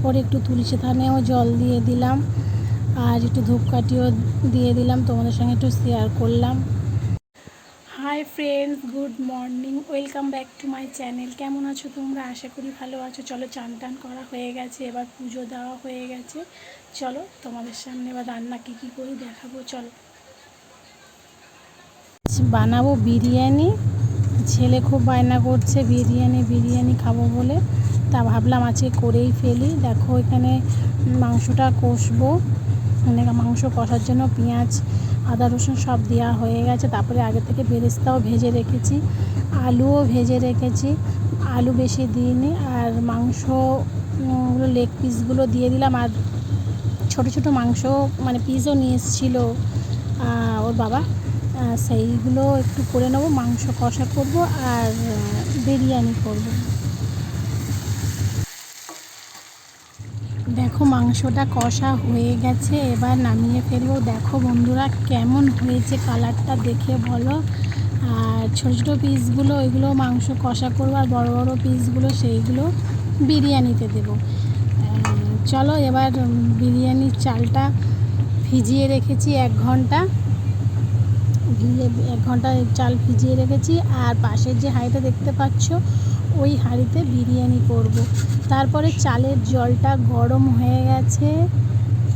তারপরে একটু তুলসী থানেও জল দিয়ে দিলাম, আর একটু ধূপকাঠিও দিয়ে দিলাম, তোমাদের সঙ্গে একটু শেয়ার করলাম। Hi friends, good morning, welcome back to my channel. কেমন আছো তোমরা? আশা করি ভালো আছো। চলো, চান টান করা হয়ে গেছে, এবার পুজো দেওয়া হয়ে গেছে। চলো তোমাদের সামনে এবার রান্না কী কী করি দেখাবো। চলো, বানাবো বিরিয়ানি। ছেলে খুব বায়না করছে বিরিয়ানি খাবো বলে, তা ভাবলাম আজকে করেই ফেলি। দেখো এখানে মাংসটা কষবো, মানে মাংস কষার জন্য পেঁয়াজ আদা রসুন সব দেওয়া হয়ে গেছে। তারপরে আগে থেকে বেরেস্তাও ভেজে রেখেছি, আলুও ভেজে রেখেছি, আলু বেশি দিইনি। আর মাংসগুলো লেগ পিসগুলো দিয়ে দিলাম, আর ছোটো ছোটো মাংস মানে পিসও নিয়ে এসেছিলো ওর বাবা, সেইগুলো একটু করে নেবো। মাংস কষা করব আর বিরিয়ানি করব। দেখো মাংসটা কষা হয়ে গেছে, এবার নামিয়ে ফেলবো। দেখো বন্ধুরা কেমন হয়েছে, কালারটা দেখে বলো। আর ছোটো ছোটো পিসগুলো ওইগুলো মাংস কষা করবো, আর বড়ো বড়ো পিসগুলো সেইগুলো বিরিয়ানিতে দেবো। চলো, এবার বিরিয়ানির চালটা ভিজিয়ে রেখেছি 1 ঘন্টা, 1 ঘন্টা চাল ভিজিয়ে রেখেছি। আর পাশের যে হাঁড়িটা দেখতে পাচ্ছ, ওই হাঁড়িতে বিরিয়ানি করব। তারপরে চালের জলটা গরম হয়ে গেছে,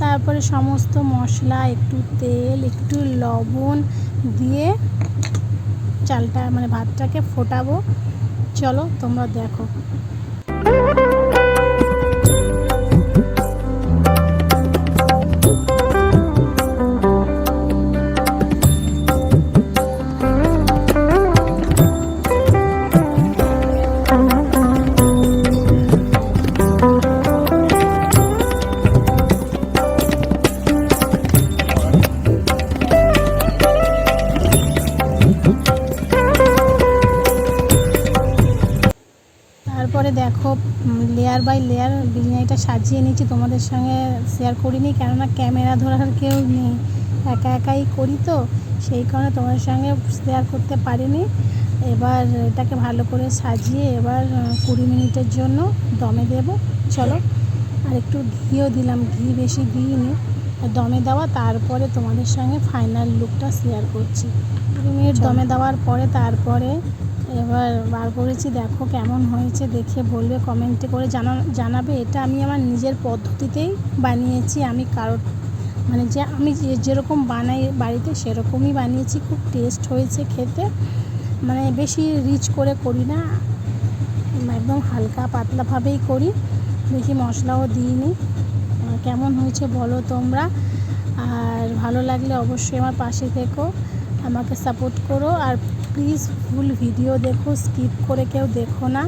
তারপরে সমস্ত মশলা, একটু তেল, একটু লবণ দিয়ে চালটা মানে ভাতটাকে ফোটাবো। চলো তোমরা দেখো। তারপরে দেখো লেয়ার বাই লেয়ার বিরিয়ানিটা সাজিয়ে নিয়েছি, তোমাদের সঙ্গে শেয়ার করিনি, কেননা ক্যামেরা ধরার কেউ নেই, একা একাই করি তো, সেই কারণে তোমাদের সঙ্গে শেয়ার করতে পারিনি। এবার এটাকে ভালো করে সাজিয়ে এবার 20 মিনিটের জন্য দমে দেব। চলো, আর একটু ঘিও দিলাম, ঘি বেশি দিইনি, দমে দেওয়া। তারপরে তোমাদের সঙ্গে ফাইনাল লুকটা শেয়ার করছি। 20 মিনিট দমে দেওয়ার পরে তারপরে এবার বার করেছি। দেখো কেমন হয়েছে, দেখে বলবে, কমেন্টে করে জানাবে। এটা আমি আমার নিজের পদ্ধতিতেই বানিয়েছি, আমি কারোর মানে যে আমি যেরকম বানাই বাড়িতে সেরকমই বানিয়েছি। খুব টেস্ট হয়েছে খেতে, মানে বেশি রিচ করে করি না, একদম হালকা পাতলাভাবেই করি, বেশি মশলাও দিইনি। কেমন হয়েছে বলো তোমরা, আর ভালো লাগলে অবশ্যই আমার পাশে থেকো, আমাকে সাপোর্ট করো। আর প্লিজ ফুল ভিডিও দেখো, স্কিপ করে কেউ দেখো না।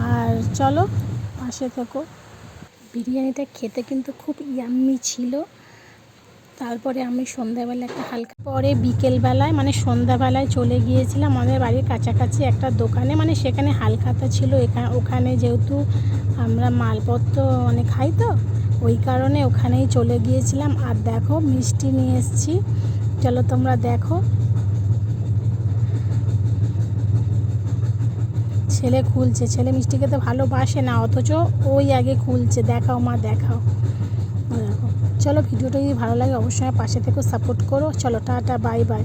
আর চলো পাশে থেকো। বিরিয়ানিটা খেতে কিন্তু খুব ইয়াম্মি ছিল। তারপরে আমি সন্ধ্যাবেলা একটা হালকা পরে বিকেলবেলায় মানে সন্ধ্যাবেলায় চলে গিয়েছিলাম আমাদের বাড়ির কাছাকাছি একটা দোকানে, মানে সেখানে হালখাতা ছিল। ওখানে যেহেতু আমরা মালপত্র মানে খাই তো, ওই কারণে ওখানেই চলে গিয়েছিলাম। আর দেখো মিষ্টি নিয়ে এসেছি, চলো তোমরা দেখো। ছেলে খুলছে, ছেলে মিষ্টি খেতে ভালোবাসে না, অথচ ওই আগে খুলছে। দেখাও মা, দেখাও। দেখো, চলো ভিডিওটা যদি ভালো লাগে অবশ্যই পাশে থেকেও সাপোর্ট করো। চলো টাটা, বাই বাই।